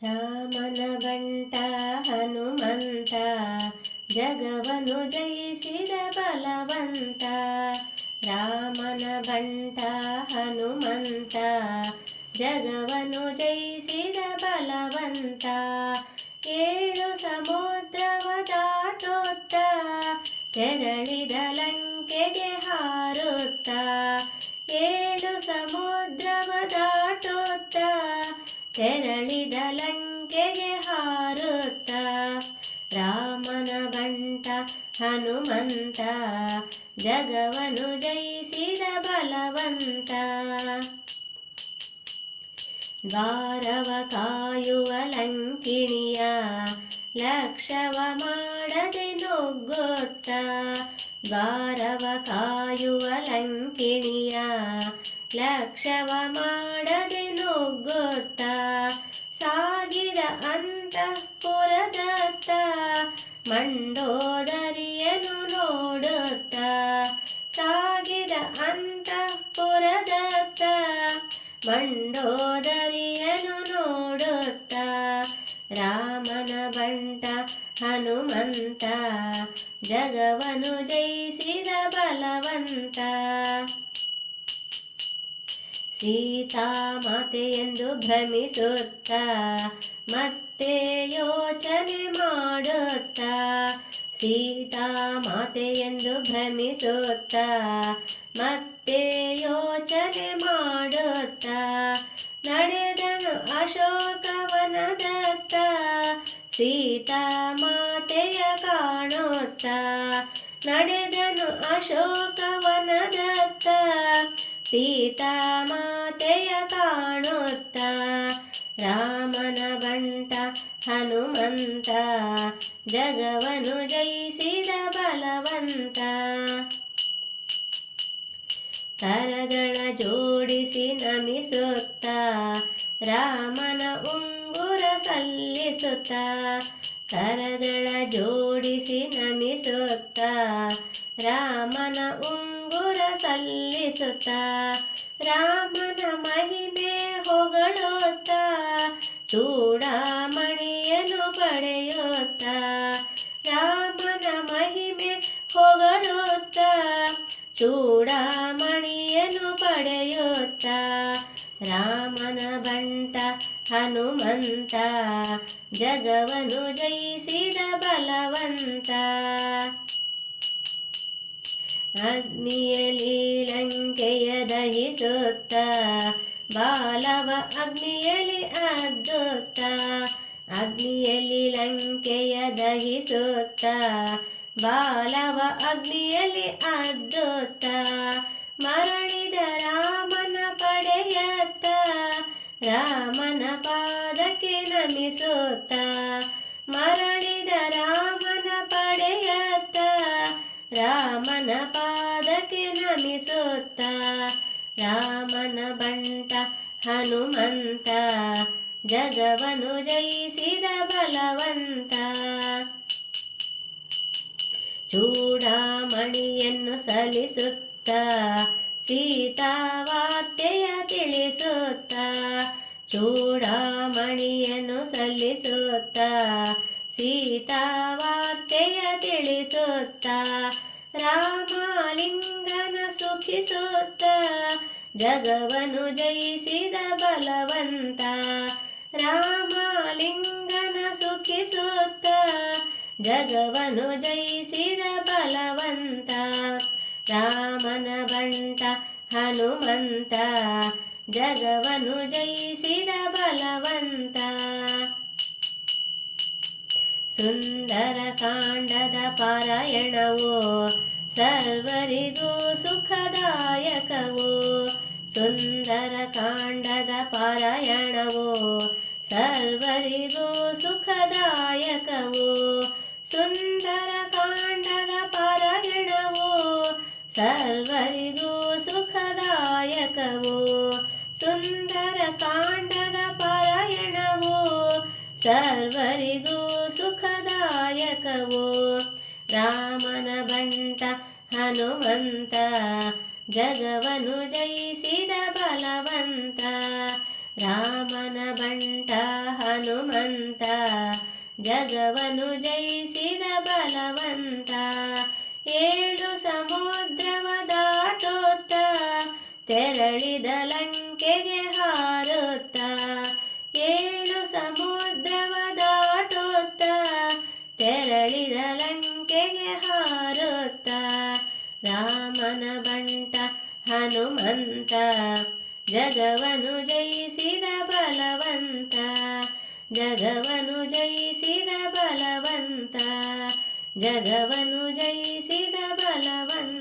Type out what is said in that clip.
ರಾಮನ ಬಂಟ ಹನುಮಂತ, ಜಗವನ್ನು ಜಯಿಸಿದ ಬಲವಂತ. ರಾಮನ ಬಂಟ ಹನುಮಂತ, ಜಗವನ್ನು ಜಯಿಸಿದ ಬಲವಂತ. 7 ಸಮುದ್ರವ ದಾಟುತ್ತ, ತೆರಳಿದ ಲಂಕೆಗೆ ಹಾರುತ್ತ. 7 ಸಮುದ್ರವ ದಾಟುತ್ತ, ತೆರಳಿದ ಲಂಕೆಗೆ ಹಾರುತ್ತ. ರಾಮನ ಬಂಟ ಹನುಮಂತ, ಜಗವನ್ನು ಜಯಿಸಿದ ಬಲವಂತ. ದ್ವಾರವ ಕಾಯುವ ಲಂಕಿಣಿಯ, ಲಕ್ಷ್ಯವ ಮಾಡದೆ ನುಗ್ಗುತ್ತ. ದ್ವಾರವ ಕಾಯುವ ಲಂಕಿಣಿಯ, ಲಕ್ಷ್ಯವ ಮಾಡದೆ ನುಗ್ಗುತ್ತ. ಸಾಗಿದ ಅಂತಃಪುರದತ್ತ, ಮಂಡೋದರಿಯನ್ನು ನೋಡುತ್ತ. ಸಾಗಿದ ಅಂತಃಪುರದತ್ತ, ಮಂಡೋದರಿಯನ್ನು ನೋಡುತ್ತ. ರಾಮನ ಬಂಟ ಹನುಮಂತ, ಜಗವನ್ನು ಜಯಿಸಿದ ಬಲವಂತ. ಸೀತಾ ಮಾತೆಯೆಂದು ಭ್ರಮಿಸುತ್ತ, ಮತ್ತೆ ಯೋಚನೆ ಮಾಡುತ್ತ. ಸೀತಾ ಮಾತೆಯೆಂದು ಭ್ರಮಿಸುತ್ತ, ಮತ್ತೆ ಯೋಚನೆ ಮಾಡುತ್ತ. ನಡೆದನು ಅಶೋಕವನದತ್ತ, ಸೀತಾ ಮಾತೆಯ ಕಾಣುತ್ತ. ನಡೆದನು ಅಶೋಕವನದತ್ತ, ಸೀತಾ ಮಾತೆಯ ಕಾಣುತ್ತ. ರಾಮನ ಬಂಟ ಹನುಮಂತ, ಜಗವನ್ನು ಜಯಿಸಿದ ಬಲವಂತ. ಕರಗಳ ಜೋಡಿಸಿ ನಮಿಸುತ್ತ, ರಾಮನ ಉಂಗುರ ಸಲ್ಲಿಸುತ್ತ. ಕರಗಳ ಜೋಡಿಸಿ ನಮಿಸುತ್ತ, ರಾಮನ ಉಂಗುರ ಸಲ್ಲಿಸುತ್ತ. ರಾಮನ ಮಹಿಮೆ ಹೊಗಳುತ್ತ, ಚೂಡಾಮಣಿಯನ್ನು ಪಡೆಯುತ್ತ. ರಾಮನ ಮಹಿಮೆ ಹೊಗಳುತ್ತ, ಚೂಡಾಮಣಿಯನ್ನು ಪಡೆಯುತ್ತ. ರಾಮನ ಬಂಟ ಹನುಮಂತ, ಜಗವನ್ನು ಜಯಿಸಿದ ಬಲವಂತ. ಅಗ್ನಿಯಲ್ಲಿ ಲಂಕೆಯ ದಹಿಸುತ್ತ, ಬಾಲವ ಅಗ್ನಿಯಲ್ಲಿ ಅದ್ದುತ್ತ. ಅಗ್ನಿಯಲ್ಲಿ ಲಂಕೆಯ ದಹಿಸುತ್ತ, ಬಾಲವ ಅಗ್ನಿಯಲ್ಲಿ ಅದ್ದುತ್ತ. ಮರಳಿದ ರಾಮನ ಪಡೆಯತ್ತ, ರಾಮನ ಪಾದಕ್ಕೆ ನಮಿಸುತ್ತ. ಮರಳಿದ ರಾಮನ ಪಡೆಯತ್ತ, ರಾಮನ ಪಾದಕ್ಕೆ ನಮಿಸುತ್ತ. ರಾಮನ ಬಂಟ ಹನುಮಂತ, ಜಗವನ್ನು ಜಯಿಸಿದ ಬಲವಂತ. ಚೂಡಾಮಣಿಯನ್ನು ಸಲ್ಲಿಸುತ್ತ, ಸೀತಾ ವಾರ್ತೆಯ ತಿಳಿಸುತ್ತ. ಚೂಡಾಮಣಿಯನ್ನು ಸಲ್ಲಿಸುತ್ತ, ಸೀತಾ ವಾರ್ತೆಯ ತಿಳಿಸುತ್ತ. ರಾಮಲಿಂಗನ ಸುಖಿಸುತ್ತ, ಜಗವನ್ನು ಜಯಿಸಿದ ಬಲವಂತ. ರಾಮಲಿಂಗನ ಸುಖಿಸುತ್ತ, ಜಗವನ್ನು ಜಯಿಸಿದ ಬಲವಂತ. ರಾಮನ ಬಂಟ ಹನುಮಂತ, ಜಗವನ್ನು ಜಯಿಸಿದ ಬಲವಂತ. ಸುಂದರ ಕಾಂಡದ ಪಾರಾಯಣವು, ಸರ್ವರಿಗೂ ಸುಖದಾಯಕವು. ಸುಂದರ ಕಾಂಡದ ಪಾರಾಯಣವು, ಸರ್ವರಿಗೂ ಸುಖದಾಯಕವು. ಸುಂದರ ಕಾಂಡದ ಪಾರಾಯಣವು, ಸರ್ವರಿಗೂ ಸುಖದಾಯಕವು. ಸುಂದರ ಕಾಂಡದ ಪಾರಾಯಣವು, ಸರ್ವರಿಗೂ ಸುಖದಾಯಕವು. ರಾಮನ ಬಂಟ ಹನುಮಂತ, ಜಗವನ್ನು ಜಯಿಸಿದ ಬಲವಂತ. ರಾಮನ ಬಂಟ ಹನುಮಂತ ಜಗವನು ಜಯಿಸಿದ ಬಲವಂತ. 7 ಸಮುದ್ರವ ದಾಟುತ್ತ ತೆರಳಿದ ಲಂಕೆಗೆ ಹಾರುತ್ತ. 7 ಸಮುದ್ರವ ದಾಟುತ್ತ ತೆರಳಿದ ಲಂಕೆಗೆ ಹಾರುತ್ತ. ರಾಮನ ಬಂಟ ಹನುಮಂತ ಜಗವನು ಜಯಿಸಿದ ಬಲವಂತ. ಜಗವನು ಜಯಿಸಿದ ಬಲವಂತ. ಜಗವನು ಜಯಿಸಿದ ಬಲವಂತ.